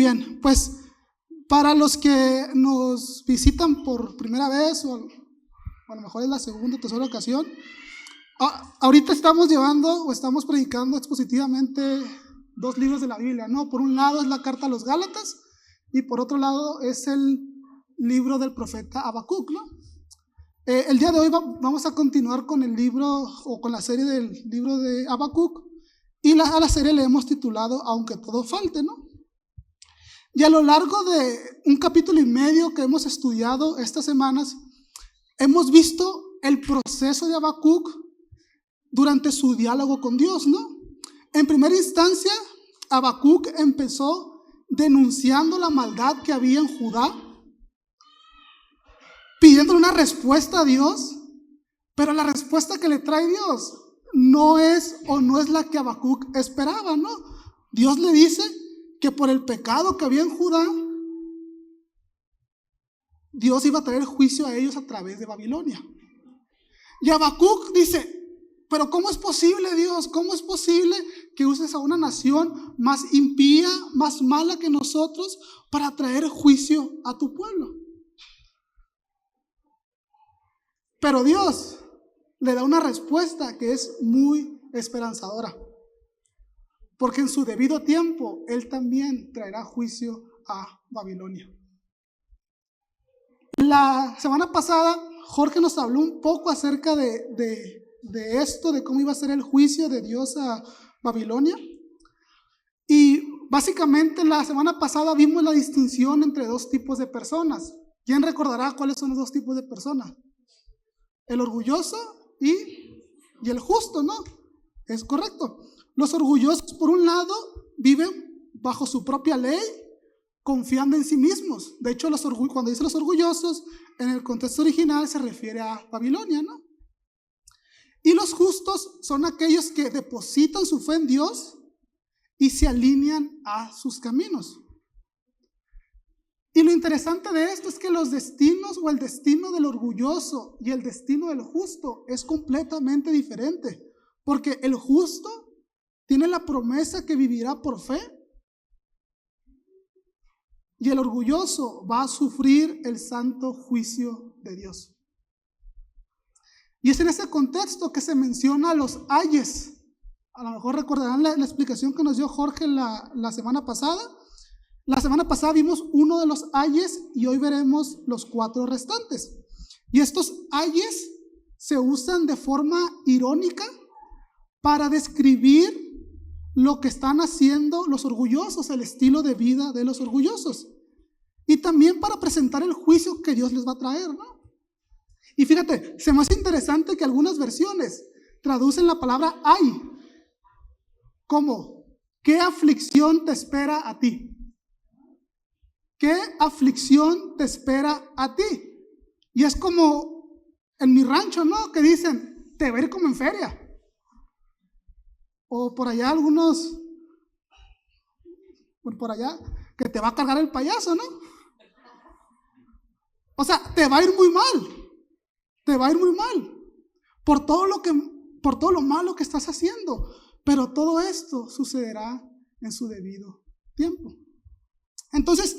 bien, pues para los que nos visitan por primera vez o a lo mejor es la segunda o tercera ocasión, ahorita estamos llevando o estamos predicando expositivamente dos libros de la Biblia, ¿no? Por un lado es la carta a los Gálatas y por otro lado es el libro del profeta Habacuc, ¿no? El día de hoy vamos a continuar con el libro o con la serie del libro de Habacuc y a la serie le hemos titulado Aunque todo falte, ¿no? Y a lo largo de un capítulo y medio que hemos estudiado estas semanas, hemos visto el proceso de Habacuc durante su diálogo con Dios, ¿no? En primera instancia, Habacuc empezó denunciando la maldad que había en Judá, pidiéndole una respuesta a Dios, pero la respuesta que le trae Dios no es la que Habacuc esperaba, ¿no? Dios le dice que por el pecado que había en Judá, Dios iba a traer juicio a ellos a través de Babilonia. Y Habacuc dice, pero ¿cómo es posible, Dios? ¿Cómo es posible que uses a una nación más impía, más mala que nosotros para traer juicio a tu pueblo? Pero Dios le da una respuesta que es muy esperanzadora, porque en su debido tiempo Él también traerá juicio a Babilonia. La semana pasada Jorge nos habló un poco acerca de esto, de cómo iba a ser el juicio de Dios a Babilonia. Y básicamente la semana pasada vimos la distinción entre dos tipos de personas. ¿Quién recordará cuáles son los dos tipos de personas? El orgulloso y el justo, ¿no? Es correcto. Los orgullosos, por un lado, viven bajo su propia ley, confiando en sí mismos. De hecho, cuando dice los orgullosos, en el contexto original se refiere a Babilonia, ¿no? Y los justos son aquellos que depositan su fe en Dios y se alinean a sus caminos. Y lo interesante de esto es que los destinos o el destino del orgulloso y el destino del justo es completamente diferente, porque el justo tiene la promesa que vivirá por fe y el orgulloso va a sufrir el santo juicio de Dios. Y es en ese contexto que se menciona a los ayes. A lo mejor recordarán la explicación que nos dio Jorge la semana pasada. La semana pasada vimos uno de los ayes y hoy veremos los 4 restantes. Y estos ayes se usan de forma irónica para describir lo que están haciendo los orgullosos, el estilo de vida de los orgullosos. Y también para presentar el juicio que Dios les va a traer, ¿no? Y fíjate, se me hace interesante que algunas versiones traducen la palabra ay como ¿qué aflicción te espera a ti? ¿Qué aflicción te espera a ti? Y es como en mi rancho, ¿no? Que dicen, te va a ir como en feria. O por allá algunos, por allá, que te va a cargar el payaso, ¿no? O sea, te va a ir muy mal. Te va a ir muy mal. Por todo lo malo que estás haciendo. Pero todo esto sucederá en su debido tiempo. Entonces,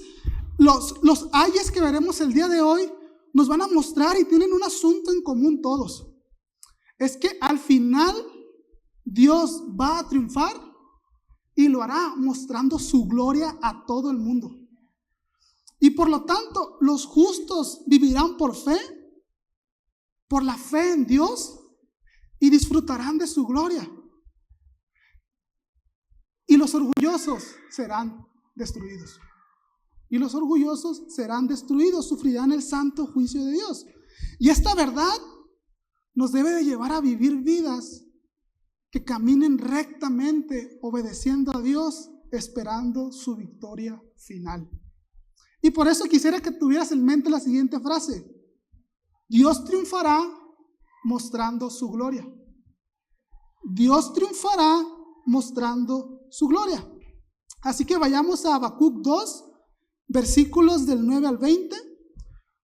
los ayes que veremos el día de hoy nos van a mostrar y tienen un asunto en común todos. Es que al final Dios va a triunfar y lo hará mostrando su gloria a todo el mundo. Y por lo tanto, los justos vivirán por fe, por la fe en Dios y disfrutarán de su gloria. Y los orgullosos serán destruidos. Y los orgullosos serán destruidos, sufrirán el santo juicio de Dios. Y esta verdad nos debe de llevar a vivir vidas que caminen rectamente, obedeciendo a Dios, esperando su victoria final. Y por eso quisiera que tuvieras en mente la siguiente frase: Dios triunfará mostrando su gloria. Dios triunfará mostrando su gloria. Así que vayamos a Habacuc 2, versículos del 9 al 20.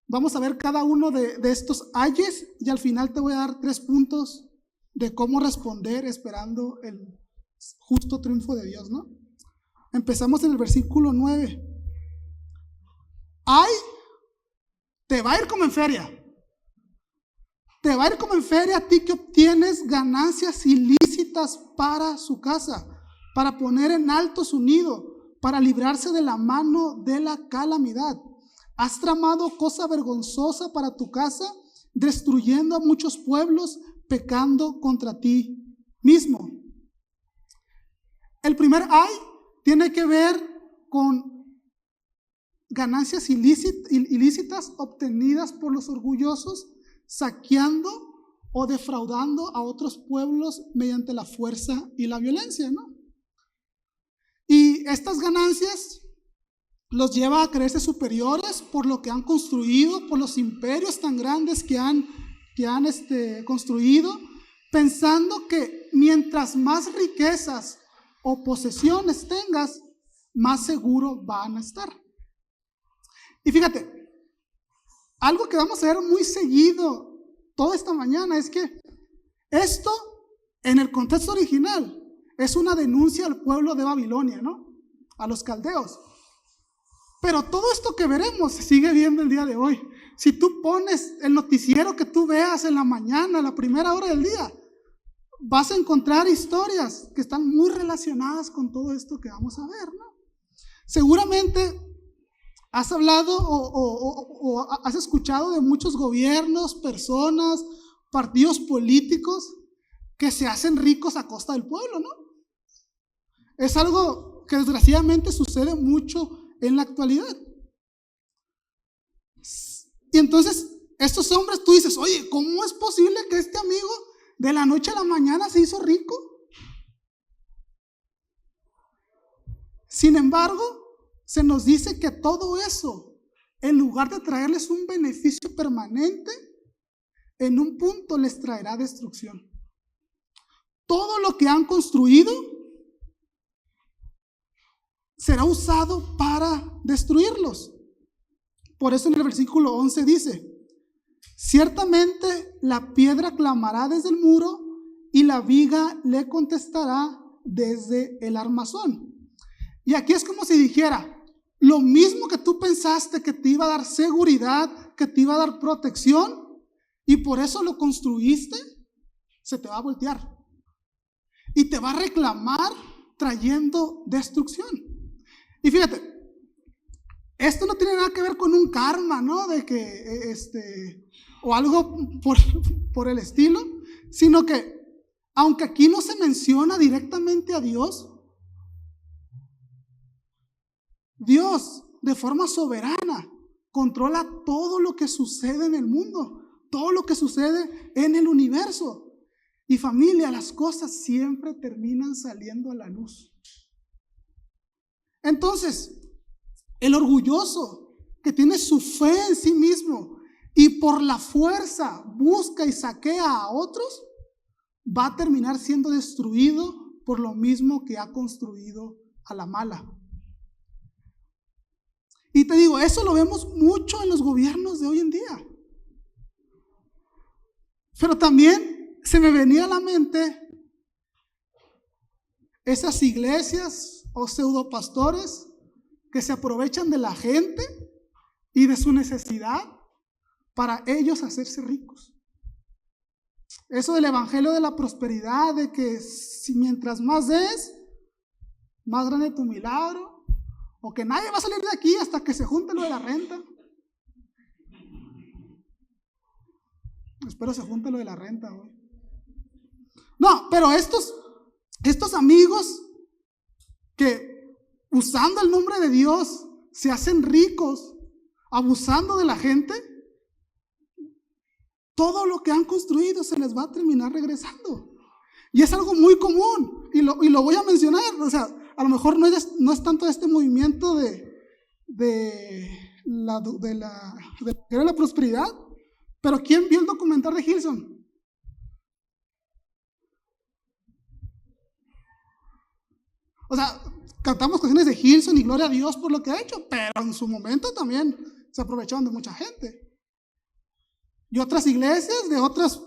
Vamos a ver cada uno de estos ayes y al final te voy a dar 3 puntos de cómo responder esperando el justo triunfo de Dios, ¿no? Empezamos en el versículo 9. ay, te va a ir como en feria. Te va a ir como en feria a ti que obtienes ganancias ilícitas para su casa, para poner en alto su nido, para librarse de la mano de la calamidad. Has tramado cosa vergonzosa para tu casa, destruyendo a muchos pueblos, pecando contra ti mismo. El primer ay tiene que ver con ganancias ilícitas obtenidas por los orgullosos, saqueando o defraudando a otros pueblos mediante la fuerza y la violencia, ¿no? Y estas ganancias los lleva a creerse superiores por lo que han construido, por los imperios tan grandes que han construido, pensando que mientras más riquezas o posesiones tengas, más seguro van a estar. Y fíjate, algo que vamos a ver muy seguido toda esta mañana es que esto, en el contexto original, es una denuncia al pueblo de Babilonia, ¿no? A los caldeos. Pero todo esto que veremos se sigue viendo el día de hoy. Si tú pones el noticiero que tú veas en la mañana, a la primera hora del día, vas a encontrar historias que están muy relacionadas con todo esto que vamos a ver, ¿no? Seguramente has hablado o has escuchado de muchos gobiernos, personas, partidos políticos que se hacen ricos a costa del pueblo, ¿no? Es algo que desgraciadamente sucede mucho en la actualidad. Y entonces estos hombres, tú dices, oye, ¿cómo es posible que este amigo de la noche a la mañana se hizo rico? Sin embargo, se nos dice que todo eso, en lugar de traerles un beneficio permanente, en un punto les traerá destrucción. Todo lo que han construido será usado para destruirlos. Por eso en el versículo 11 dice, ciertamente la piedra clamará desde el muro y la viga le contestará desde el armazón. Y aquí es como si dijera, lo mismo que tú pensaste que te iba a dar seguridad, que te iba a dar protección, y por eso lo construiste, se te va a voltear. Y te va a reclamar trayendo destrucción. Y fíjate, esto no tiene nada que ver con un karma, ¿no? De que, o algo por el estilo, sino que, aunque aquí no se menciona directamente a Dios, Dios de forma soberana controla todo lo que sucede en el mundo, todo lo que sucede en el universo. Y familia, las cosas siempre terminan saliendo a la luz. Entonces, el orgulloso que tiene su fe en sí mismo y por la fuerza busca y saquea a otros, va a terminar siendo destruido por lo mismo que ha construido a la mala. Y te digo, eso lo vemos mucho en los gobiernos de hoy en día. Pero también se me venía a la mente esas iglesias o pseudopastores que se aprovechan de la gente y de su necesidad para ellos hacerse ricos. Eso del evangelio de la prosperidad, de que si mientras más des, más grande tu milagro, o que nadie va a salir de aquí hasta que se junte lo de la renta. Espero se junte lo de la renta hoy. No, pero estos amigos que usando el nombre de Dios se hacen ricos, abusando de la gente, todo lo que han construido se les va a terminar regresando. Y es algo muy común, y lo voy a mencionar. O sea, a lo mejor no es tanto este movimiento de la prosperidad, pero ¿quién vio el documental de Hillsong? O sea, cantamos canciones de Hillsong y gloria a Dios por lo que ha hecho, pero en su momento también se aprovecharon de mucha gente. Y otras iglesias, de otras,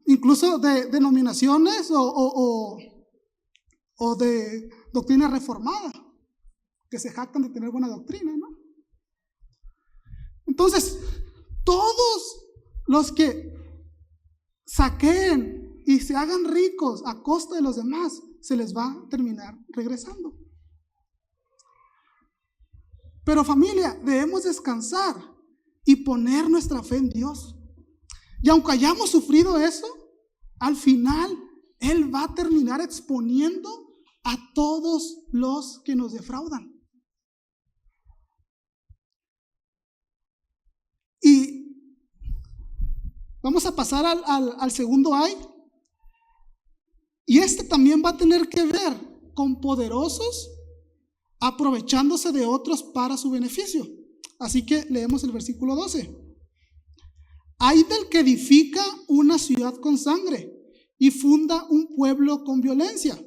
incluso de denominaciones o de doctrina reformada, que se jactan de tener buena doctrina, ¿no? Entonces, todos los que saqueen y se hagan ricos a costa de los demás, se les va a terminar regresando. Pero familia, debemos descansar y poner nuestra fe en Dios. Y aunque hayamos sufrido eso, al final Él va a terminar exponiendo a todos los que nos defraudan. Y vamos a pasar al segundo ay. Y este también va a tener que ver con poderosos aprovechándose de otros para su beneficio. Así que leemos el versículo 12. Ay del que edifica una ciudad con sangre y funda un pueblo con violencia.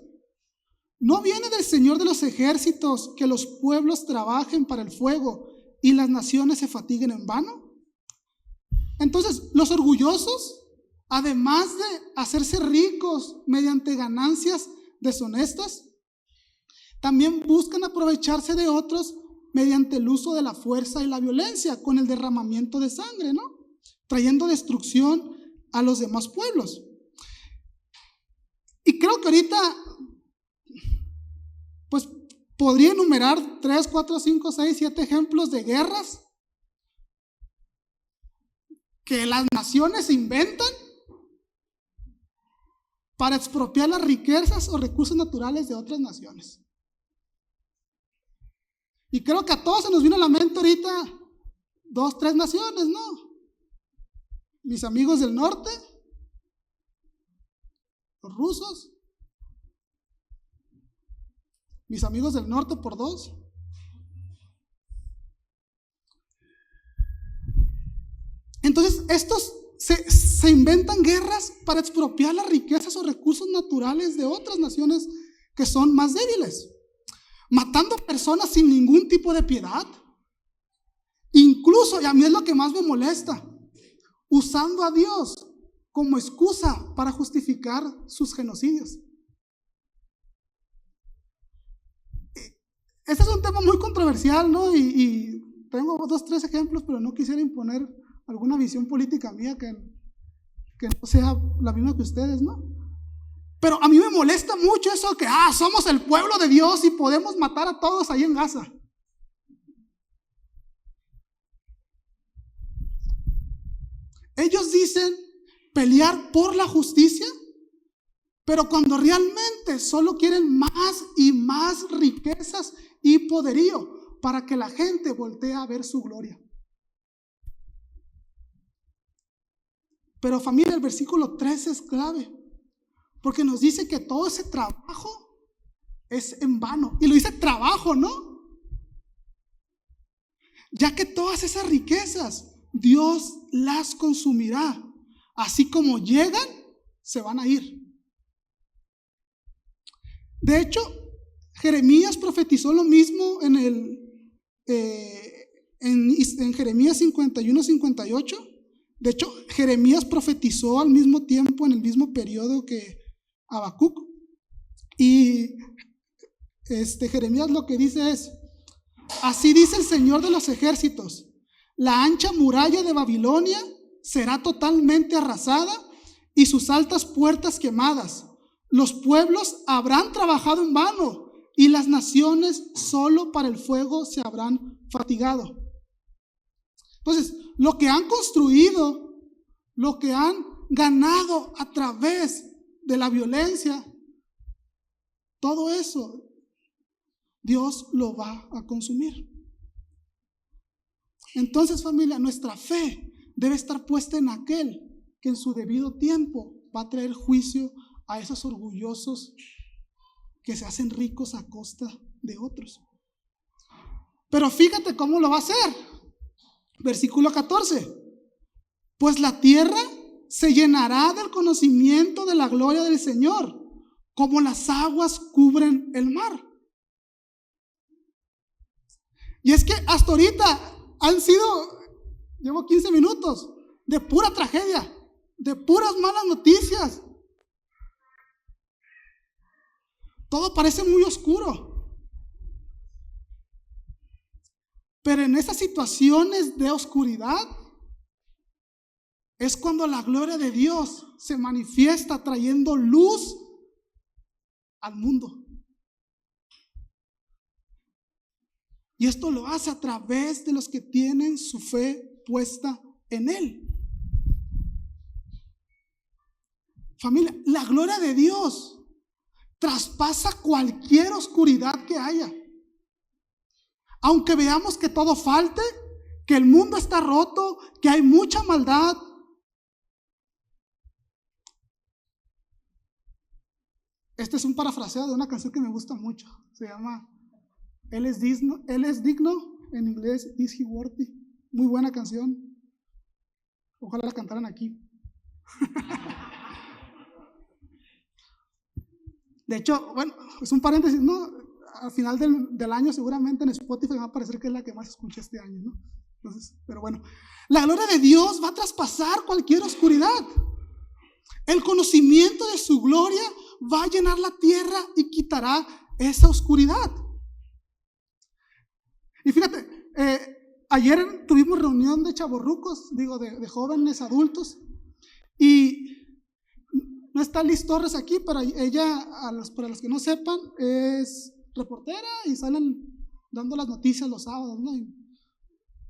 ¿No viene del Señor de los ejércitos que los pueblos trabajen para el fuego y las naciones se fatiguen en vano? Entonces, los orgullosos, además de hacerse ricos mediante ganancias deshonestas, también buscan aprovecharse de otros mediante el uso de la fuerza y la violencia, con el derramamiento de sangre, ¿no? Trayendo destrucción a los demás pueblos. Y creo que ahorita, pues, podría enumerar 3, 4, 5, 6, 7 ejemplos de guerras que las naciones inventan para expropiar las riquezas o recursos naturales de otras naciones. Y creo que a todos se nos vino a la mente ahorita 2, 3 naciones, ¿no? Mis amigos del norte, los rusos, mis amigos del norte por 2. Entonces, estos se inventan guerras para expropiar las riquezas o recursos naturales de otras naciones que son más débiles, matando personas sin ningún tipo de piedad. Incluso, y a mí es lo que más me molesta, usando a Dios como excusa para justificar sus genocidios. Este es un tema muy controversial, ¿no? Y tengo 2, 3 ejemplos, pero no quisiera imponer alguna visión política mía que no sea la misma que ustedes, ¿no? Pero a mí me molesta mucho eso que, somos el pueblo de Dios y podemos matar a todos ahí en Gaza. Ellos dicen pelear por la justicia, pero cuando realmente solo quieren más y más riquezas y poderío para que la gente voltee a ver su gloria. Pero familia, el versículo 13 es clave, porque nos dice que todo ese trabajo es en vano. Y lo dice trabajo, ¿no? Ya que todas esas riquezas Dios las consumirá. Así como llegan, se van a ir. De hecho, Jeremías profetizó lo mismo en Jeremías 51, 58. De hecho, Jeremías profetizó al mismo tiempo, en el mismo periodo que Habacuc. Y Jeremías lo que dice es: así dice el Señor de los ejércitos, la ancha muralla de Babilonia será totalmente arrasada y sus altas puertas quemadas. Los pueblos habrán trabajado en vano y las naciones solo para el fuego se habrán fatigado. Entonces, lo que han construido, lo que han ganado a través de la violencia, todo eso Dios lo va a consumir. Entonces, familia, nuestra fe debe estar puesta en aquel que en su debido tiempo va a traer juicio a esos orgullosos que se hacen ricos a costa de otros. Pero fíjate cómo lo va a hacer. Versículo 14. Pues la tierra se llenará del conocimiento de la gloria del Señor, como las aguas cubren el mar. Y es que hasta ahorita llevo 15 minutos de pura tragedia, de puras malas noticias. Todo parece muy oscuro. Pero en esas situaciones de oscuridad es cuando la gloria de Dios se manifiesta trayendo luz al mundo. Y esto lo hace a través de los que tienen su fe puesta en Él. Familia, la gloria de Dios traspasa cualquier oscuridad que haya. Aunque veamos que todo falte, que el mundo está roto, que hay mucha maldad. Este es un parafraseo de una canción que me gusta mucho. Se llama Él es digno, en inglés Is He Worthy. Muy buena canción. Ojalá la cantaran aquí. De hecho, bueno, es un paréntesis, ¿no? Al final del año seguramente en Spotify va a parecer que es la que más escuché este año, ¿no? Entonces, pero bueno, la gloria de Dios va a traspasar cualquier oscuridad. El conocimiento de su gloria va a llenar la tierra y quitará esa oscuridad. Y fíjate, ayer tuvimos reunión de chavorrucos, de jóvenes adultos, y no está Liz Torres aquí, pero ella, para los que no sepan, es reportera y salen dando las noticias los sábados, ¿no? Y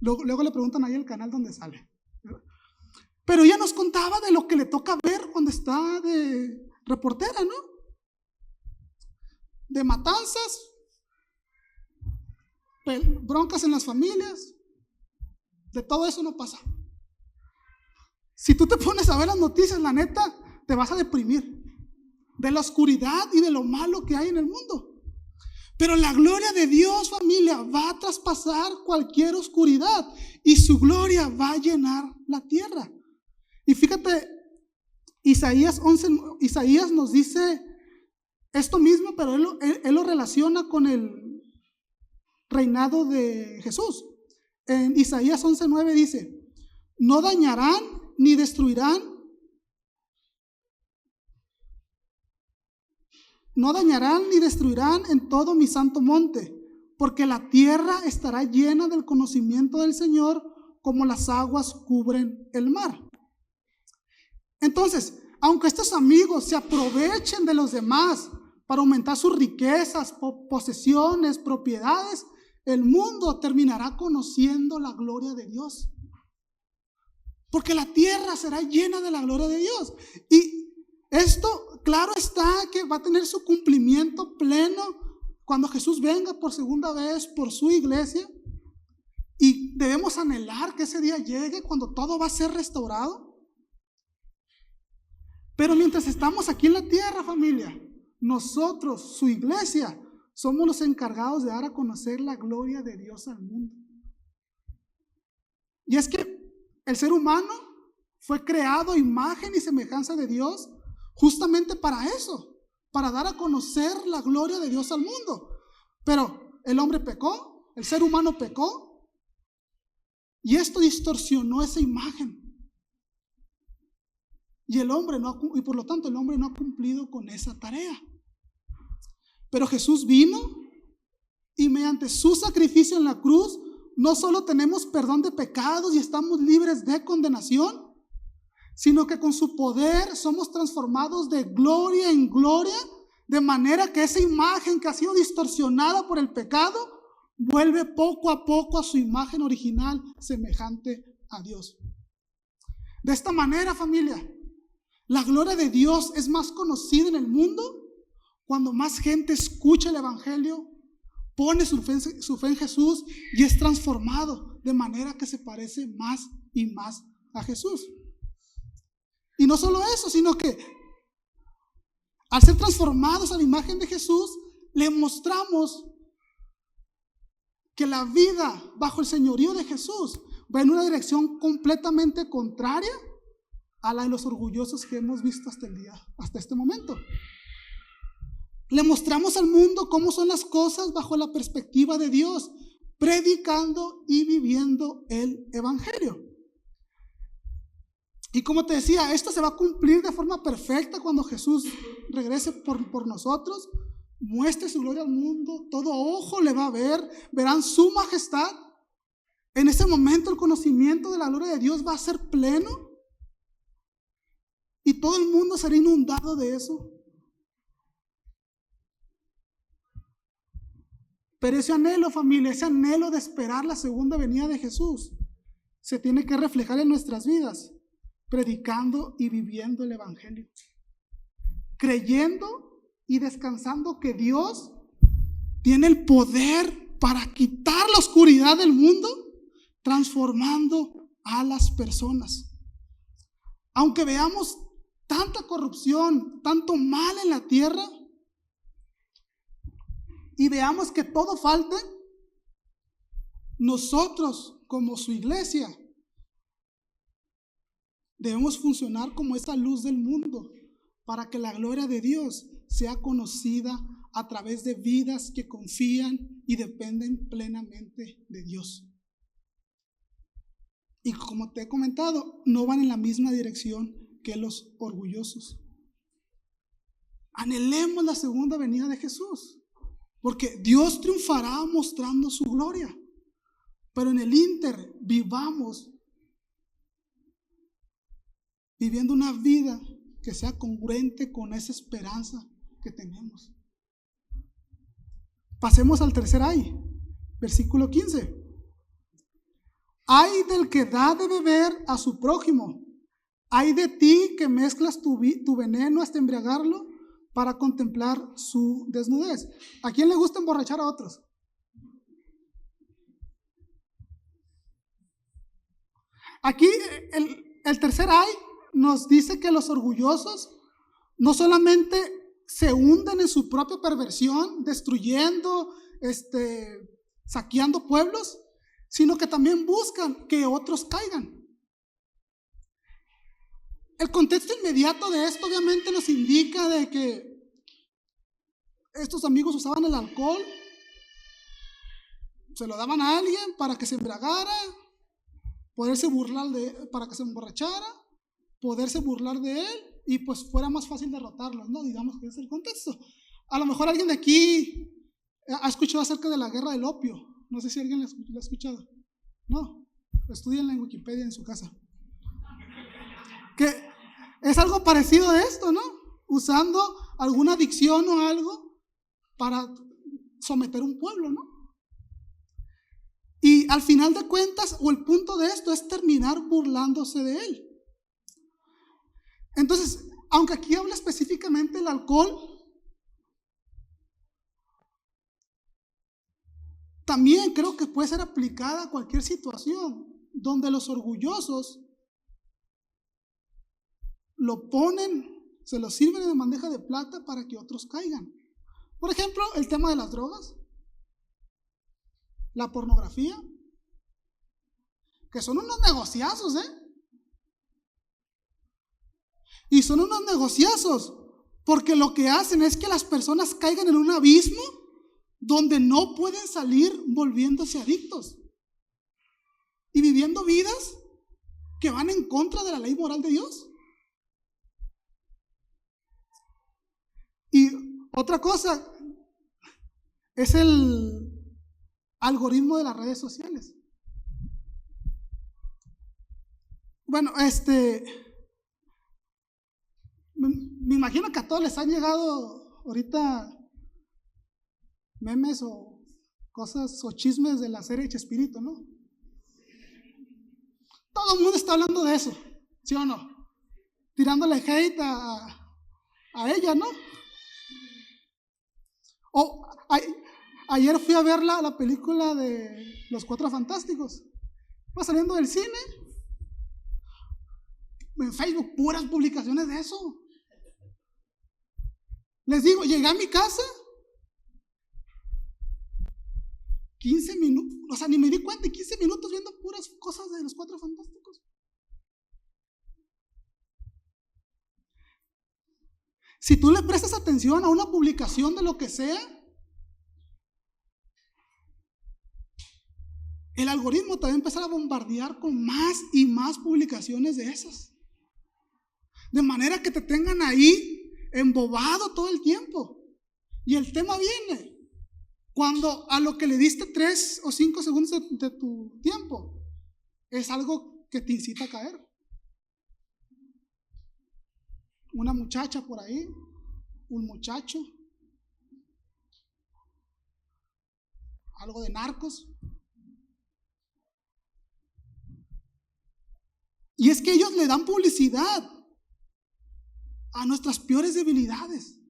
luego le preguntan ahí el canal donde sale. Pero ella nos contaba de lo que le toca ver cuando está de reportera, ¿no? De matanzas, broncas en las familias, de todo eso no pasa. Si tú te pones a ver las noticias, la neta, te vas a deprimir de la oscuridad y de lo malo que hay en el mundo. Pero la gloria de Dios, familia, va a traspasar cualquier oscuridad y su gloria va a llenar la tierra. Y fíjate, Isaías nos dice esto mismo, pero él lo relaciona con el reinado de Jesús. En Isaías 11:9 dice: no dañarán ni destruirán en todo mi santo monte, porque la tierra estará llena del conocimiento del Señor, como las aguas cubren el mar. Entonces, aunque estos amigos se aprovechen de los demás para aumentar sus riquezas, posesiones, propiedades, el mundo terminará conociendo la gloria de Dios. Porque la tierra será llena de la gloria de Dios. Y esto, claro está, que va a tener su cumplimiento pleno cuando Jesús venga por segunda vez por su iglesia. Y debemos anhelar que ese día llegue cuando todo va a ser restaurado. Pero mientras estamos aquí en la tierra, familia, nosotros, su iglesia, somos los encargados de dar a conocer la gloria de Dios al mundo. Y es que el ser humano fue creado a imagen y semejanza de Dios justamente para eso, para dar a conocer la gloria de Dios al mundo. Pero el hombre pecó, el ser humano pecó, y esto distorsionó esa imagen. Y por lo tanto el hombre no ha cumplido con esa tarea. Pero Jesús vino y mediante su sacrificio en la cruz no solo tenemos perdón de pecados y estamos libres de condenación, sino que con su poder somos transformados de gloria en gloria, de manera que esa imagen que ha sido distorsionada por el pecado vuelve poco a poco a su imagen original, semejante a Dios. De esta manera, familia, la gloria de Dios es más conocida en el mundo cuando más gente escucha el evangelio, pone su fe en Jesús y es transformado de manera que se parece más y más a Jesús. Y no solo eso, sino que al ser transformados a la imagen de Jesús, le mostramos que la vida bajo el señorío de Jesús va en una dirección completamente contraria a la de los orgullosos que hemos visto hasta este momento. Le mostramos al mundo cómo son las cosas bajo la perspectiva de Dios, predicando y viviendo el evangelio. Y como te decía, esto se va a cumplir de forma perfecta cuando Jesús regrese por nosotros, muestre su gloria al mundo, todo ojo le va a ver, verán su majestad. En ese momento el conocimiento de la gloria de Dios va a ser pleno y todo el mundo será inundado de eso. Pero ese anhelo, familia, ese anhelo de esperar la segunda venida de Jesús, se tiene que reflejar en nuestras vidas, predicando y viviendo el Evangelio, creyendo y descansando que Dios tiene el poder para quitar la oscuridad del mundo, transformando a las personas. Aunque veamos tanta corrupción, tanto mal en la tierra, y veamos que todo falte, nosotros como su iglesia debemos funcionar como esa luz del mundo para que la gloria de Dios sea conocida a través de vidas que confían y dependen plenamente de Dios. Y como te he comentado, no van en la misma dirección que los orgullosos. Anhelemos la segunda venida de Jesús, porque Dios triunfará mostrando su gloria. Pero en el ínter vivamos viviendo una vida que sea congruente con esa esperanza que tenemos. Pasemos al tercer ay, versículo 15. Ay del que da de beber a su prójimo. Ay de ti que mezclas tu veneno hasta embriagarlo para contemplar su desnudez. ¿A quién le gusta emborrachar a otros? Aquí el tercer ay nos dice que los orgullosos no solamente se hunden en su propia perversión, destruyendo, saqueando pueblos, sino que también buscan que otros caigan. El contexto inmediato de esto obviamente nos indica de que estos amigos usaban el alcohol, se lo daban a alguien para que se embriagara, poderse burlar para que se emborrachara, poderse burlar de él y pues fuera más fácil derrotarlos, ¿no? Digamos que ese es el contexto. A lo mejor alguien de aquí ha escuchado acerca de la guerra del opio. No sé si alguien la ha escuchado. No, estudienla en Wikipedia en su casa. Que es algo parecido a esto, ¿no? Usando alguna adicción o algo para someter un pueblo, ¿no? Y al final de cuentas, o el punto de esto es terminar burlándose de él. Entonces, aunque aquí habla específicamente del alcohol, también creo que puede ser aplicada a cualquier situación donde los orgullosos lo ponen, se lo sirven en bandeja de plata para que otros caigan. Por ejemplo, el tema de las drogas, la pornografía, que son unos negociazos, y son unos negociazos porque lo que hacen es que las personas caigan en un abismo donde no pueden salir volviéndose adictos y viviendo vidas que van en contra de la ley moral de Dios. Y otra cosa es el algoritmo de las redes sociales. Bueno, me imagino que a todos les han llegado ahorita memes o cosas o chismes de la serie Chespirito, ¿no? Todo el mundo está hablando de eso, ¿sí o no? Tirándole hate a ella, ¿no? O ayer fui a ver la película de Los Cuatro Fantásticos. Va saliendo del cine, en Facebook puras publicaciones de eso. Les digo, llegué a mi casa 15 minutos, o sea, ni me di cuenta, 15 minutos viendo puras cosas de Los Cuatro Fantásticos. Si tú le prestas atención a una publicación de lo que sea, el algoritmo te va a empezar a bombardear con más y más publicaciones de esas. De manera que te tengan ahí embobado todo el tiempo. Y el tema viene. Cuando a lo que le diste 3 o 5 segundos de tu tiempo es algo que te incita a caer. Una muchacha por ahí, un muchacho, algo de narcos. Y es que ellos le dan publicidad a nuestras peores debilidades,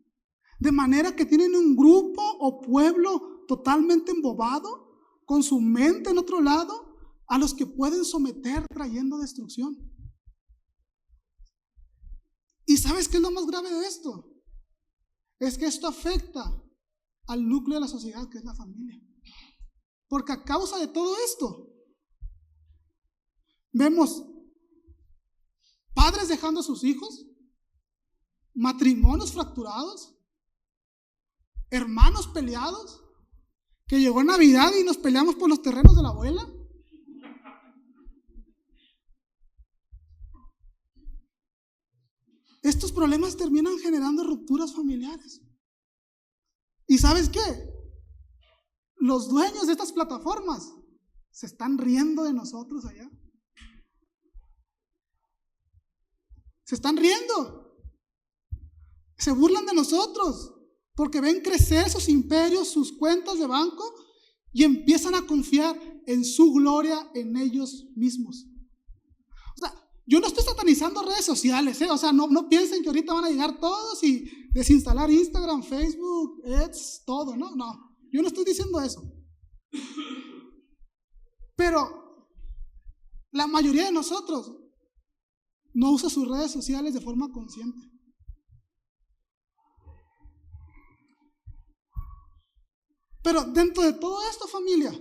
de manera que tienen un grupo o pueblo totalmente embobado, con su mente en otro lado, a los que pueden someter trayendo destrucción. ¿Y sabes qué es lo más grave de esto? Es que esto afecta al núcleo de la sociedad, que es la familia. Porque a causa de todo esto, vemos padres dejando a sus hijos, matrimonios fracturados, hermanos peleados, que llegó Navidad y nos peleamos por los terrenos de la abuela. Estos problemas terminan generando rupturas familiares. ¿Y sabes qué? Los dueños de estas plataformas se están riendo de nosotros allá. Se están riendo. Se burlan de nosotros porque ven crecer sus imperios, sus cuentas de banco, y empiezan a confiar en su gloria en ellos mismos. O sea, yo no estoy satanizando redes sociales, o sea, no piensen que ahorita van a llegar todos y desinstalar Instagram, Facebook, X, todo, no, yo no estoy diciendo eso. Pero la mayoría de nosotros no usa sus redes sociales de forma consciente. Pero dentro de todo esto, familia,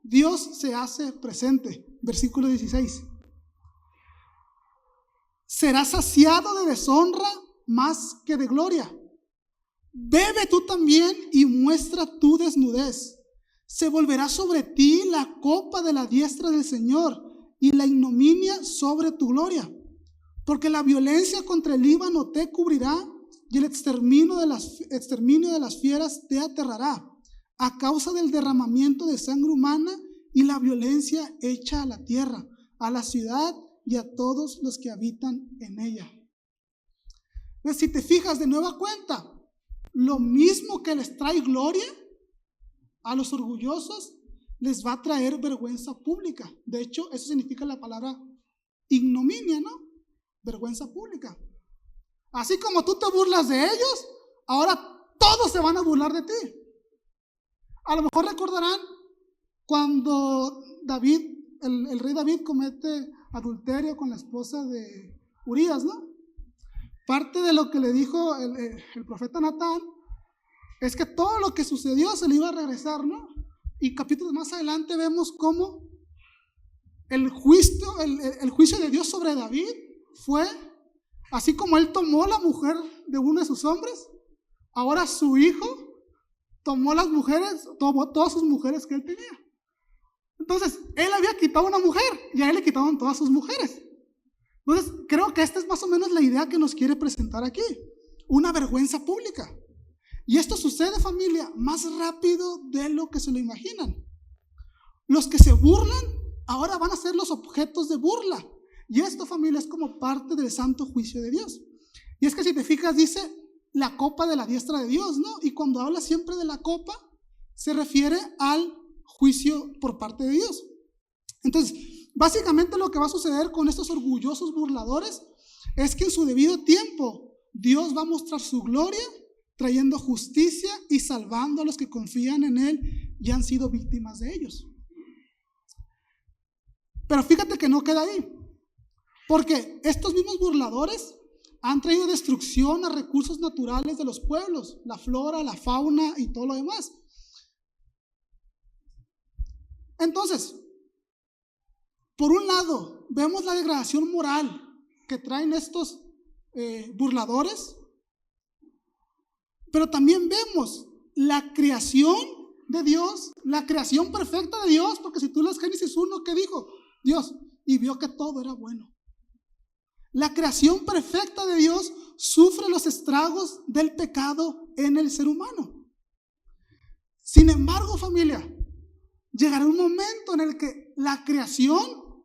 Dios se hace presente. Versículo 16. Serás saciado de deshonra más que de gloria. Bebe tú también y muestra tu desnudez. Se volverá sobre ti la copa de la diestra del Señor y la ignominia sobre tu gloria. Porque la violencia contra el Líbano te cubrirá y el exterminio de las fieras te aterrará, a causa del derramamiento de sangre humana y la violencia hecha a la tierra, a la ciudad y a todos los que habitan en ella. Entonces, si te fijas de nueva cuenta, lo mismo que les trae gloria a los orgullosos, les va a traer vergüenza pública. De hecho, eso significa la palabra ignominia, ¿no? Vergüenza pública. Así como tú te burlas de ellos, ahora todos se van a burlar de ti. A lo mejor recordarán cuando David, el rey David, comete adulterio con la esposa de Urías, ¿no? Parte de lo que le dijo el profeta Natán es que todo lo que sucedió se le iba a regresar, ¿no? Y capítulos más adelante vemos cómo el juicio de Dios sobre David fue, así como él tomó la mujer de uno de sus hombres, ahora su hijo tomó todas sus mujeres que él tenía. Entonces, él había quitado una mujer y a él le quitaron todas sus mujeres. Entonces, creo que esta es más o menos la idea que nos quiere presentar aquí. Una vergüenza pública. Y esto sucede, familia, más rápido de lo que se lo imaginan. Los que se burlan ahora van a ser los objetos de burla. Y esto, familia, es como parte del santo juicio de Dios. Y es que si te fijas, dice la copa de la diestra de Dios, ¿no? Y cuando habla siempre de la copa, se refiere al juicio por parte de Dios. Entonces, básicamente lo que va a suceder con estos orgullosos burladores es que en su debido tiempo Dios va a mostrar su gloria, trayendo justicia y salvando a los que confían en Él y han sido víctimas de ellos. Pero fíjate que no queda ahí, porque estos mismos burladores han traído destrucción a recursos naturales de los pueblos, la flora, la fauna y todo lo demás. Entonces, por un lado, vemos la degradación moral que traen estos burladores, pero también vemos la creación de Dios, la creación perfecta de Dios, porque si tú lees Génesis 1, ¿qué dijo Dios? Y vio que todo era bueno. La creación perfecta de Dios sufre los estragos del pecado en el ser humano. Sin embargo, familia, llegará un momento en el que la creación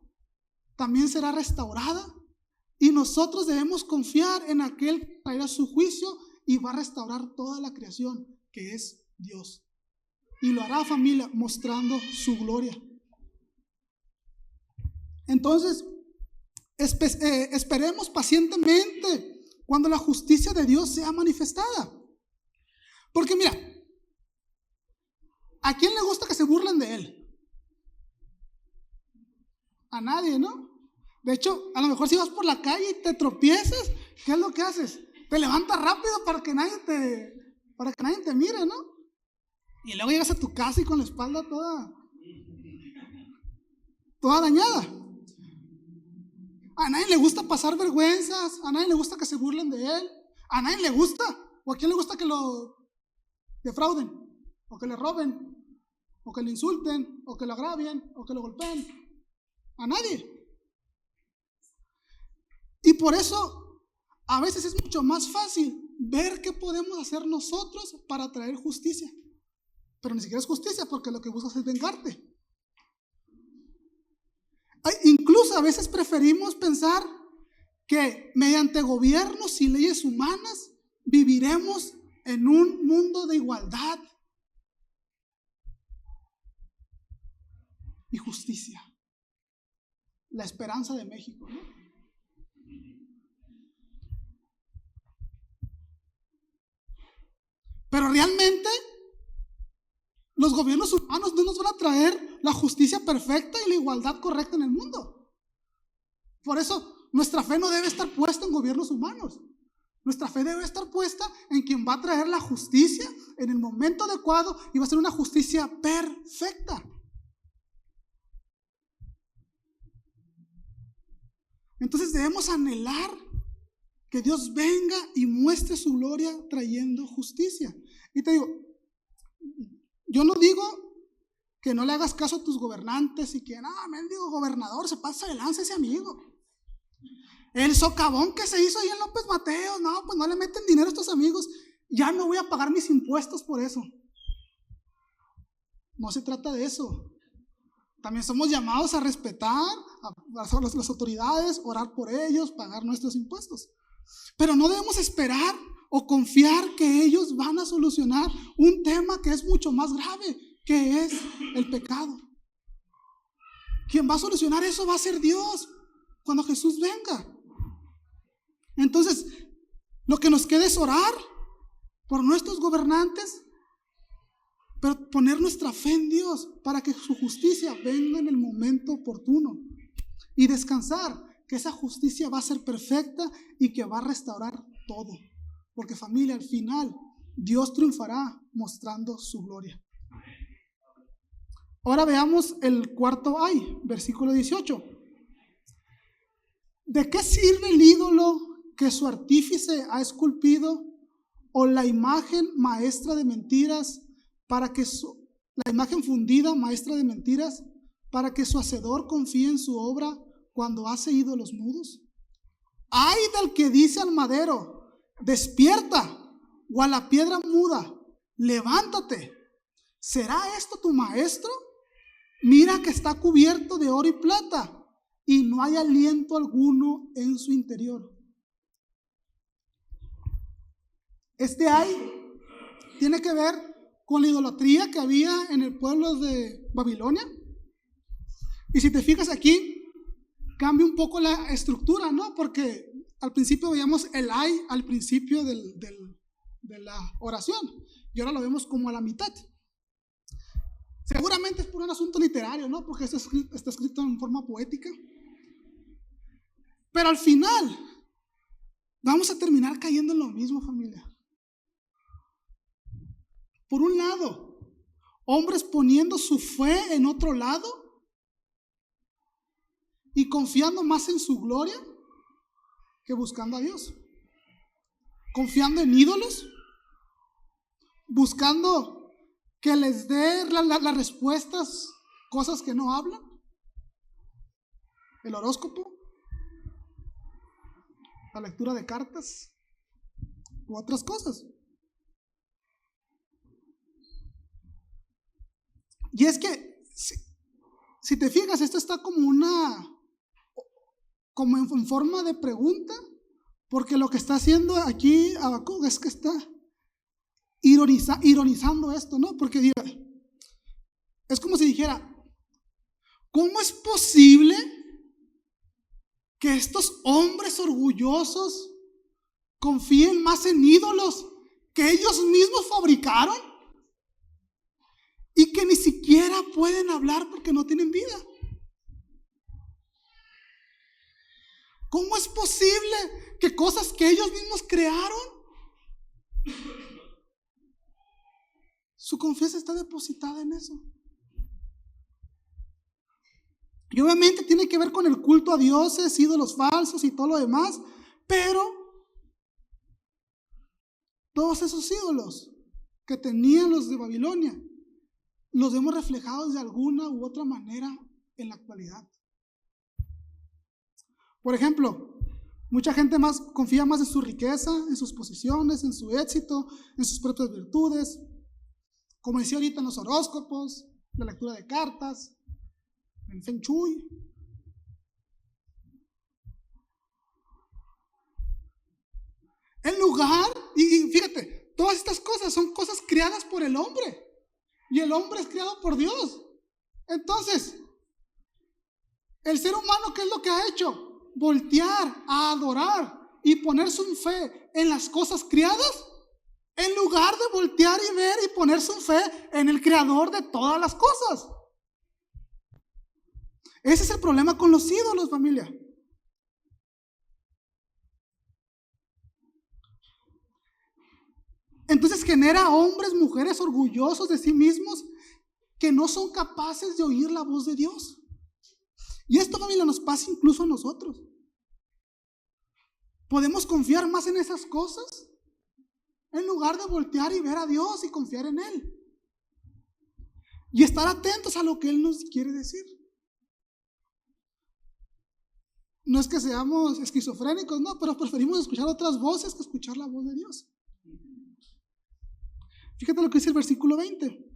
también será restaurada y nosotros debemos confiar en aquel que traerá su juicio y va a restaurar toda la creación, que es Dios. Y lo hará, familia, mostrando su gloria. Entonces, esperemos pacientemente cuando la justicia de Dios sea manifestada. Porque mira, ¿a quién le gusta que se burlen de él? A nadie, ¿no? De hecho, a lo mejor si vas por la calle y te tropiezas, ¿qué es lo que haces? Te levantas rápido para que nadie te mire, ¿no? Y luego llegas a tu casa y con la espalda toda dañada. A nadie le gusta pasar vergüenzas, a nadie le gusta que se burlen de él, a nadie le gusta, o a quién le gusta que lo defrauden, o que le roben, o que le insulten, o que lo agravien, o que lo golpeen. A nadie. Y por eso a veces es mucho más fácil ver qué podemos hacer nosotros para traer justicia. Pero ni siquiera es justicia, porque lo que buscas es vengarte. Incluso a veces preferimos pensar que mediante gobiernos y leyes humanas viviremos en un mundo de igualdad y justicia. La esperanza de México, ¿no? Pero realmente los gobiernos humanos no nos van a traer la justicia perfecta y la igualdad correcta en el mundo. Por eso nuestra fe no debe estar puesta en gobiernos humanos. Nuestra fe debe estar puesta en quien va a traer la justicia en el momento adecuado y va a ser una justicia perfecta. Entonces debemos anhelar que Dios venga y muestre su gloria trayendo justicia. Y te digo, yo no digo que no le hagas caso a tus gobernantes y que, mendigo gobernador, se pasa de lanza ese amigo. El socavón que se hizo ahí en López Mateos, pues no le meten dinero a estos amigos. Ya no voy a pagar mis impuestos por eso. No se trata de eso. También somos llamados a respetar a las autoridades, orar por ellos, pagar nuestros impuestos. Pero no debemos esperar o confiar que ellos van a solucionar un tema que es mucho más grave, que es el pecado. Quien va a solucionar eso va a ser Dios cuando Jesús venga. Entonces, lo que nos queda es orar por nuestros gobernantes, pero poner nuestra fe en Dios para que su justicia venga en el momento oportuno y descansar que esa justicia va a ser perfecta y que va a restaurar todo. Porque familia, al final, Dios triunfará mostrando su gloria. Ahora veamos el cuarto versículo 18. ¿De qué sirve el ídolo que su artífice ha esculpido o la imagen maestra de mentiras la imagen fundida maestra de mentiras para que su hacedor confíe en su obra cuando hace ídolos mudos? Ay del que dice al madero, despierta, o a la piedra muda, levántate. ¿Será esto tu maestro? Mira que está cubierto de oro y plata y no hay aliento alguno en su interior. Este tiene que ver con la idolatría que había en el pueblo de Babilonia. Y si te fijas aquí, cambia un poco la estructura, ¿no? Porque al principio veíamos el al principio de la oración y ahora lo vemos como a la mitad. Seguramente es por un asunto literario, ¿no? Porque está escrito en forma poética. Pero al final vamos a terminar cayendo en lo mismo, familia. Por un lado, hombres poniendo su fe en otro lado y confiando más en su gloria que buscando a Dios. Confiando en ídolos, buscando que les dé las respuestas, cosas que no hablan, el horóscopo, la lectura de cartas u otras cosas. Y es que, si te fijas, esto está como en forma de pregunta, porque lo que está haciendo aquí Habacuc es que está ironizando esto, ¿no? Porque diga, es como si dijera, ¿cómo es posible que estos hombres orgullosos confíen más en ídolos que ellos mismos fabricaron y que ni siquiera pueden hablar porque no tienen vida? ¿Cómo es posible que cosas que ellos mismos crearon, su confianza está depositada en eso? Y obviamente tiene que ver con el culto a dioses, ídolos falsos y todo lo demás, pero todos esos ídolos que tenían los de Babilonia los vemos reflejados de alguna u otra manera en la actualidad. Por ejemplo, mucha gente confía más en su riqueza, en sus posiciones, en su éxito, en sus propias virtudes, como decía ahorita, en los horóscopos, la lectura de cartas, en Feng Shui. En lugar, y fíjate, todas estas cosas son cosas creadas por el hombre, y el hombre es creado por Dios. Entonces, el ser humano, ¿qué es lo que ha hecho? Voltear a adorar y poner su fe en las cosas creadas, en lugar de voltear y ver y poner su fe en el creador de todas las cosas. Ese es el problema con los ídolos, familia. Entonces genera hombres, mujeres orgullosos de sí mismos que no son capaces de oír la voz de Dios. Y esto, familia, nos pasa incluso a nosotros. Podemos confiar más en esas cosas en lugar de voltear y ver a Dios y confiar en Él. Y estar atentos a lo que Él nos quiere decir. No es que seamos esquizofrénicos, no, pero preferimos escuchar otras voces que escuchar la voz de Dios. Fíjate lo que dice el versículo 20.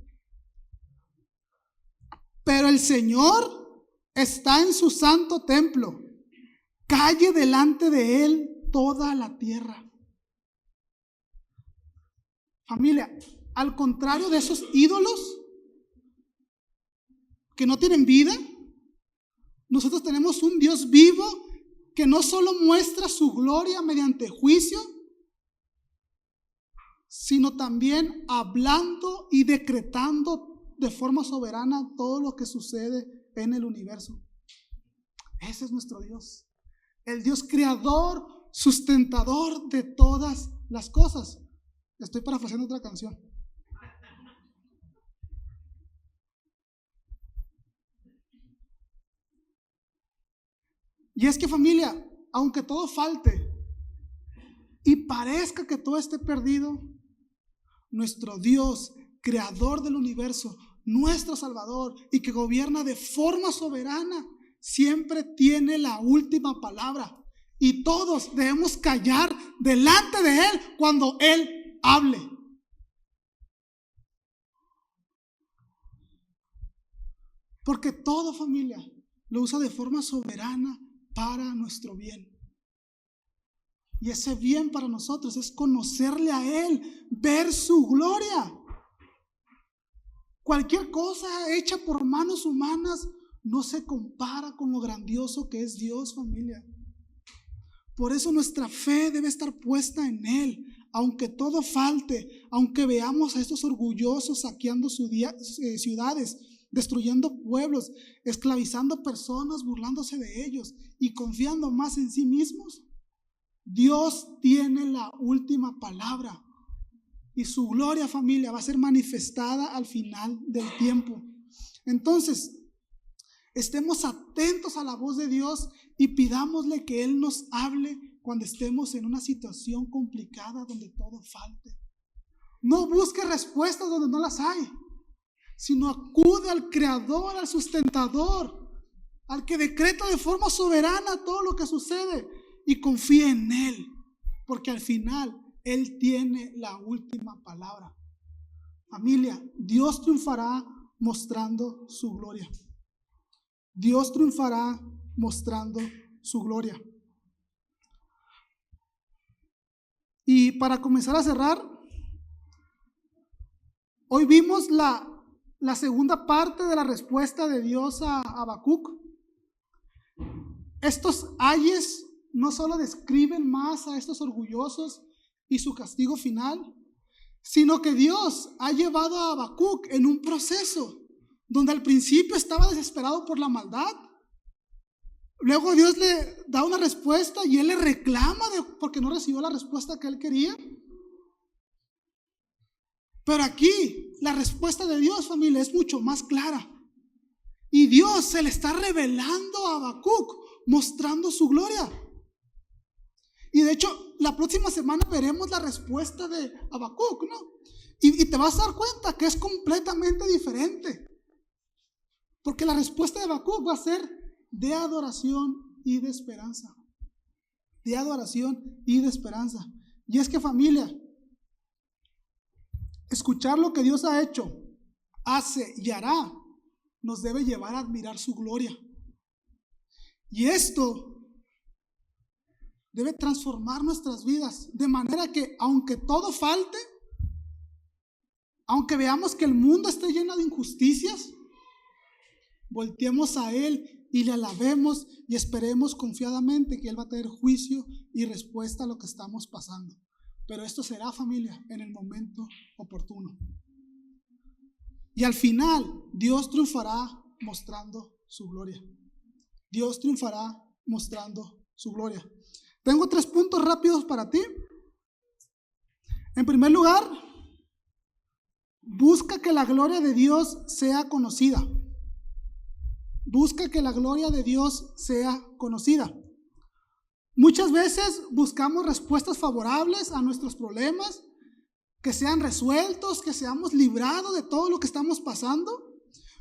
Pero el Señor está en su santo templo, calle delante de Él toda la tierra. Familia, al contrario de esos ídolos que no tienen vida, nosotros tenemos un Dios vivo que no solo muestra su gloria mediante juicio, sino también hablando y decretando de forma soberana todo lo que sucede en el universo. Ese es nuestro Dios, el Dios creador, sustentador de todas las cosas. Estoy parafraseando otra canción. Y es que, familia, aunque todo falte y parezca que todo esté perdido, nuestro Dios, creador del universo, nuestro Salvador y que gobierna de forma soberana, siempre tiene la última palabra. Y todos debemos callar delante de Él cuando Él hable. Porque todo, familia, lo usa de forma soberana para nuestro bien. Y ese bien para nosotros es conocerle a Él, ver su gloria. Cualquier cosa hecha por manos humanas no se compara con lo grandioso que es Dios, familia. Por eso nuestra fe debe estar puesta en Él. Aunque todo falte, aunque veamos a estos orgullosos saqueando ciudades, destruyendo pueblos, esclavizando personas, burlándose de ellos y confiando más en sí mismos, Dios tiene la última palabra y su gloria, familia, va a ser manifestada al final del tiempo. Entonces, estemos atentos a la voz de Dios y pidámosle que Él nos hable cuando estemos en una situación complicada donde todo falte. No busque respuestas donde no las hay, sino acude al Creador, al sustentador, al que decreta de forma soberana todo lo que sucede y confíe en Él, porque al final Él tiene la última palabra. Familia, Dios triunfará mostrando su gloria. Dios triunfará mostrando su gloria. Y para comenzar a cerrar, hoy vimos la segunda parte de la respuesta de Dios a Habacuc. Estos ayes no solo describen más a estos orgullosos y su castigo final, sino que Dios ha llevado a Habacuc en un proceso donde al principio estaba desesperado por la maldad. Luego Dios le da una respuesta y él le reclama porque no recibió la respuesta que él quería. Pero aquí la respuesta de Dios, familia, es mucho más clara. Y Dios se le está revelando a Habacuc, mostrando su gloria. Y de hecho, la próxima semana veremos la respuesta de Habacuc, ¿no? Y te vas a dar cuenta que es completamente diferente. Porque la respuesta de Habacuc va a ser de adoración y de esperanza. De adoración y de esperanza. Y es que, familia, escuchar lo que Dios ha hecho, hace y hará, nos debe llevar a admirar su gloria. Y esto debe transformar nuestras vidas, de manera que aunque todo falte, aunque veamos que el mundo esté lleno de injusticias, volteemos a Él y le alabemos y esperemos confiadamente que Él va a tener juicio y respuesta a lo que estamos pasando. Pero esto será, familia, en el momento oportuno. Y al final, Dios triunfará mostrando su gloria. Dios triunfará mostrando su gloria. Tengo 3 puntos rápidos para ti. En primer lugar, busca que la gloria de Dios sea conocida. Busca que la gloria de Dios sea conocida. Muchas veces buscamos respuestas favorables a nuestros problemas, que sean resueltos, que seamos librados de todo lo que estamos pasando,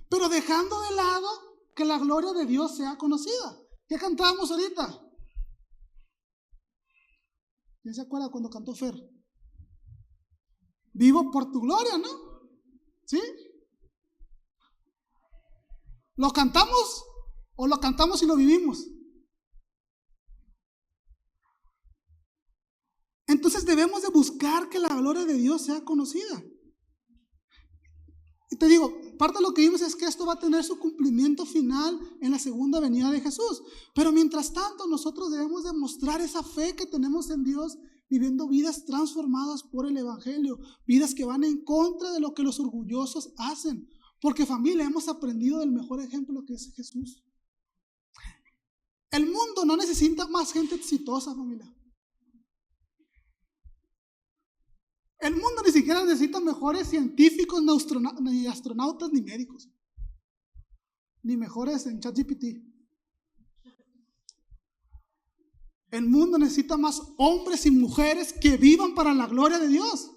pero dejando de lado que la gloria de Dios sea conocida. ¿Qué cantábamos ahorita? ¿Quién se acuerda cuando cantó Fer? Vivo por tu gloria, ¿no? ¿Sí? ¿Lo cantamos o lo cantamos y lo vivimos? Entonces debemos de buscar que la gloria de Dios sea conocida. Y te digo, parte de lo que vimos es que esto va a tener su cumplimiento final en la segunda venida de Jesús. Pero mientras tanto, nosotros debemos demostrar esa fe que tenemos en Dios, viviendo vidas transformadas por el Evangelio, vidas que van en contra de lo que los orgullosos hacen. Porque, familia, hemos aprendido del mejor ejemplo que es Jesús. El mundo no necesita más gente exitosa, familia. El mundo ni siquiera necesita mejores científicos, ni astronautas, ni médicos, ni mejores en ChatGPT. El mundo necesita más hombres y mujeres que vivan para la gloria de Dios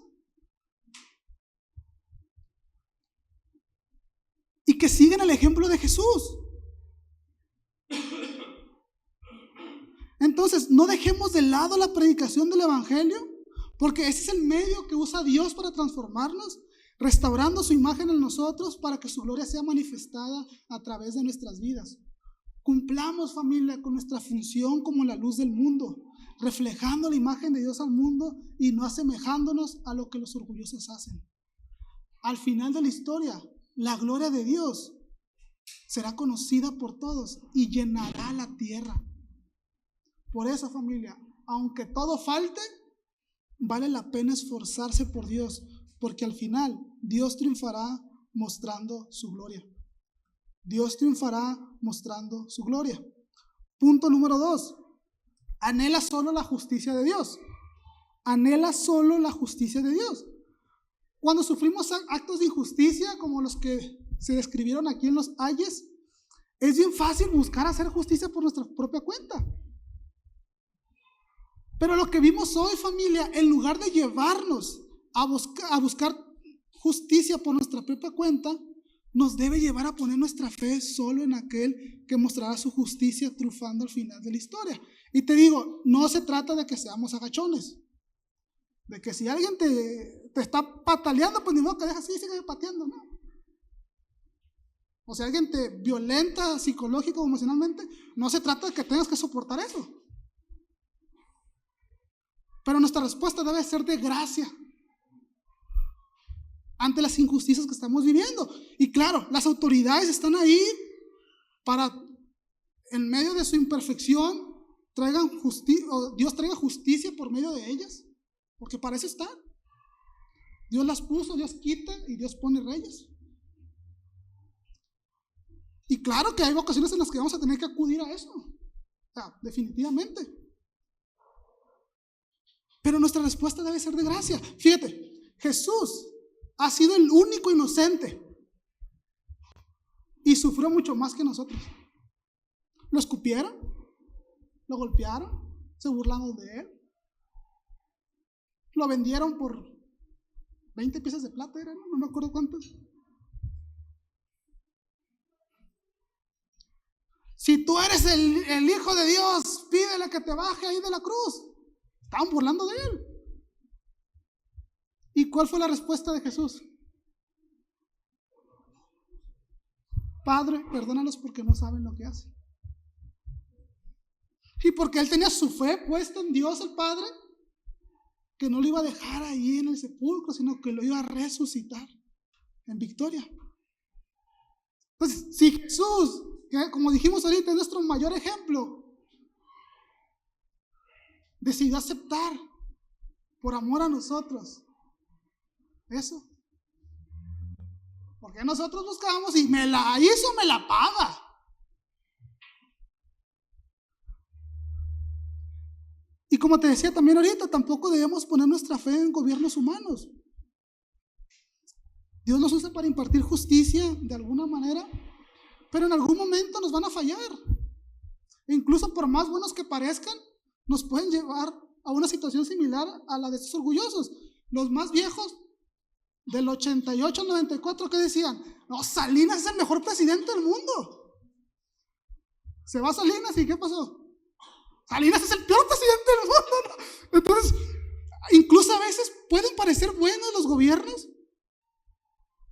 y que sigan el ejemplo de Jesús. Entonces, no dejemos de lado la predicación del Evangelio, porque ese es el medio que usa Dios para transformarnos, restaurando su imagen en nosotros para que su gloria sea manifestada a través de nuestras vidas. Cumplamos, familia, con nuestra función como la luz del mundo, reflejando la imagen de Dios al mundo y no asemejándonos a lo que los orgullosos hacen. Al final de la historia, la gloria de Dios será conocida por todos y llenará la tierra. Por eso, familia, aunque todo falte, vale la pena esforzarse por Dios, porque al final Dios triunfará mostrando su gloria. Dios triunfará mostrando su gloria. Punto número 2. Anhela solo la justicia de Dios. Anhela solo la justicia de Dios. Cuando sufrimos actos de injusticia, como los que se describieron aquí en los ayes, es bien fácil buscar hacer justicia por nuestra propia cuenta. Pero lo que vimos hoy, familia, en lugar de llevarnos a buscar justicia por nuestra propia cuenta, nos debe llevar a poner nuestra fe solo en aquel que mostrará su justicia triunfando al final de la historia. Y te digo, no se trata de que seamos agachones, de que si alguien te está pataleando, pues ni modo que dejas así y sigue pateando, ¿no? o si alguien te violenta psicológico o emocionalmente, no se trata de que tengas que soportar eso. Pero nuestra respuesta debe ser de gracia ante las injusticias que estamos viviendo. Y claro, las autoridades están ahí para, en medio de su imperfección, Dios traiga justicia por medio de ellas, porque para eso están. Dios las puso, Dios quita y Dios pone reyes. Y claro que hay ocasiones en las que vamos a tener que acudir a eso, o sea, definitivamente. Pero nuestra respuesta debe ser de gracia. Fíjate, Jesús ha sido el único inocente y sufrió mucho más que nosotros. Lo escupieron, lo golpearon, se burlaron de él, lo vendieron por 20 piezas de plata, no me acuerdo cuántas. Si tú eres el Hijo de Dios, pídele que te baje ahí de la cruz. Estaban burlando de él. ¿Y cuál fue la respuesta de Jesús? Padre, perdónalos porque no saben lo que hacen. Y porque él tenía su fe puesta en Dios el Padre, que no lo iba a dejar ahí en el sepulcro, sino que lo iba a resucitar en victoria. Entonces, si Jesús, que como dijimos ahorita, es nuestro mayor ejemplo, decidió aceptar por amor a nosotros eso, porque nosotros buscábamos y me la hizo, me la paga. Y como te decía también ahorita, tampoco debemos poner nuestra fe en gobiernos humanos. Dios nos usa para impartir justicia de alguna manera, pero en algún momento nos van a fallar. E incluso por más buenos que parezcan, nos pueden llevar a una situación similar a la de estos orgullosos. Los más viejos, del 88 al 94, ¿qué decían? No, Salinas es el mejor presidente del mundo. Se va Salinas y ¿qué pasó? Salinas es el peor presidente del mundo, ¿no? Entonces, incluso a veces pueden parecer buenos los gobiernos,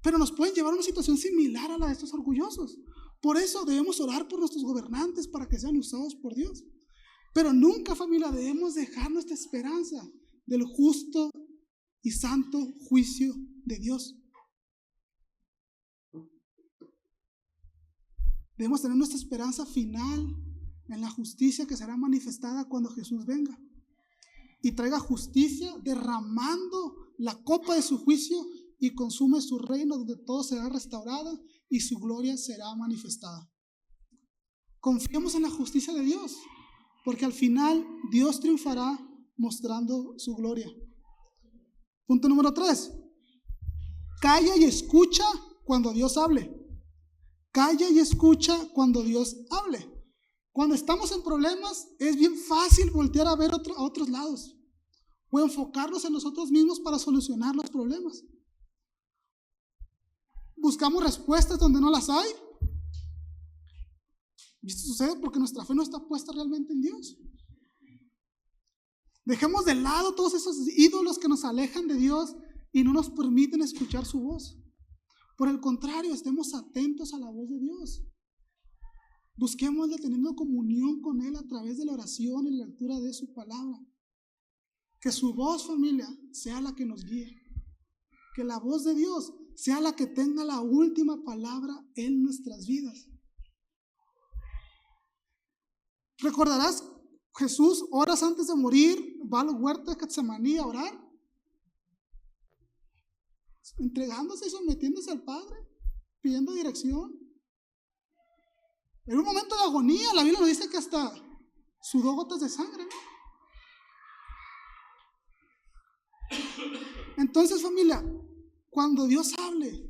pero nos pueden llevar a una situación similar a la de estos orgullosos. Por eso debemos orar por nuestros gobernantes para que sean usados por Dios. Pero nunca, familia, debemos dejar nuestra esperanza del justo y santo juicio de Dios. Debemos tener nuestra esperanza final en la justicia que será manifestada cuando Jesús venga y traiga justicia, derramando la copa de su juicio y consume su reino, donde todo será restaurado y su gloria será manifestada. Confiemos en la justicia de Dios, porque al final Dios triunfará mostrando su gloria. Punto número 3. Calla y escucha cuando Dios hable. Calla y escucha cuando Dios hable. Cuando estamos en problemas, es bien fácil voltear a ver a otros lados o enfocarnos en nosotros mismos para solucionar los problemas. Buscamos respuestas donde no las hay. Y esto sucede porque nuestra fe no está puesta realmente en Dios. Dejemos de lado todos esos ídolos que nos alejan de Dios y no nos permiten escuchar su voz. Por el contrario, estemos atentos a la voz de Dios. Busquémosle teniendo comunión con Él a través de la oración y la lectura de su palabra. Que su voz, familia, sea la que nos guíe. Que la voz de Dios sea la que tenga la última palabra en nuestras vidas. ¿Recordarás? Jesús, horas antes de morir, va al huerto de Getsemaní a orar, entregándose y sometiéndose al Padre, pidiendo dirección. En un momento de agonía, la Biblia nos dice que hasta sudó gotas de sangre, ¿no? Entonces, familia, cuando Dios hable,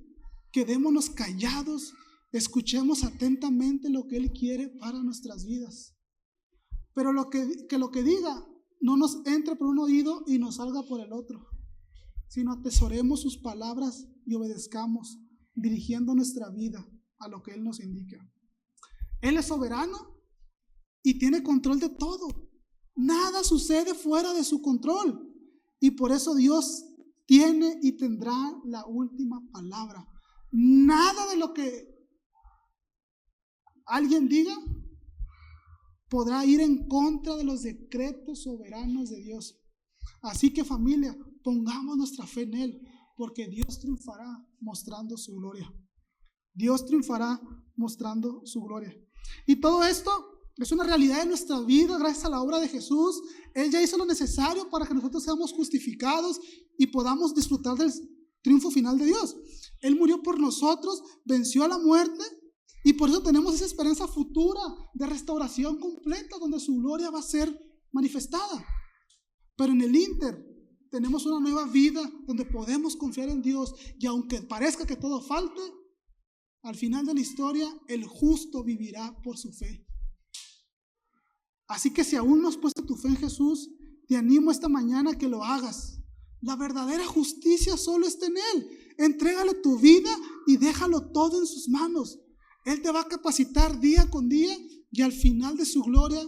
quedémonos callados, escuchemos atentamente lo que Él quiere para nuestras vidas. Pero lo que diga no nos entre por un oído y nos salga por el otro, sino atesoremos sus palabras y obedezcamos, dirigiendo nuestra vida a lo que Él nos indica. Él es soberano y tiene control de todo. Nada sucede fuera de su control. Y por eso Dios tiene y tendrá la última palabra. Nada de lo que alguien diga, podrá ir en contra de los decretos soberanos de Dios. Así que, familia, pongamos nuestra fe en Él, porque Dios triunfará mostrando su gloria. Dios triunfará mostrando su gloria. Y todo esto es una realidad de nuestra vida gracias a la obra de Jesús. Él ya hizo lo necesario para que nosotros seamos justificados y podamos disfrutar del triunfo final de Dios. Él murió por nosotros, venció a la muerte, y por eso tenemos esa esperanza futura de restauración completa donde su gloria va a ser manifestada. Pero en el ínter tenemos una nueva vida donde podemos confiar en Dios, y aunque parezca que todo falte, al final de la historia el justo vivirá por su fe. Así que si aún no has puesto tu fe en Jesús, te animo esta mañana a que lo hagas. La verdadera justicia solo está en Él. Entrégale tu vida y déjalo todo en sus manos. Él te va a capacitar día con día, y al final su gloria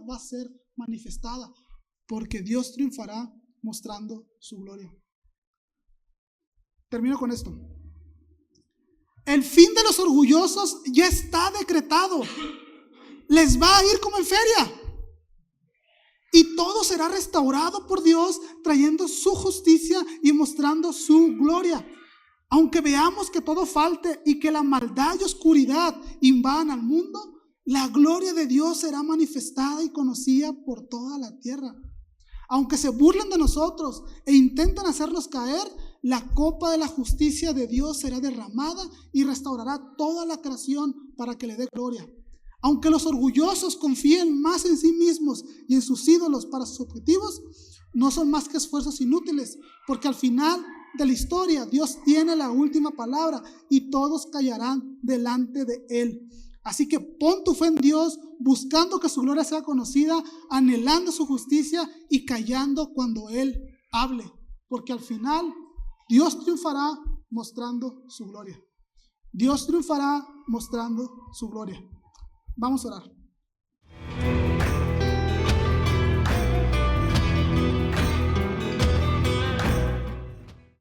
va a ser manifestada, porque Dios triunfará mostrando su gloria. Termino con esto. El fin de los orgullosos ya está decretado. Les va a ir como en feria. Y todo será restaurado por Dios, trayendo su justicia y mostrando su gloria. Aunque veamos que todo falte y que la maldad y oscuridad invadan al mundo, la gloria de Dios será manifestada y conocida por toda la tierra. Aunque se burlen de nosotros e intenten hacernos caer, la copa de la justicia de Dios será derramada y restaurará toda la creación para que le dé gloria. Aunque los orgullosos confíen más en sí mismos y en sus ídolos para sus objetivos, no son más que esfuerzos inútiles, porque al final de la historia Dios tiene la última palabra y todos callarán delante de Él. Así que pon tu fe en Dios, buscando que su gloria sea conocida, anhelando su justicia y callando cuando Él hable, porque al final Dios triunfará mostrando su gloria. Dios triunfará mostrando su gloria. Vamos a orar.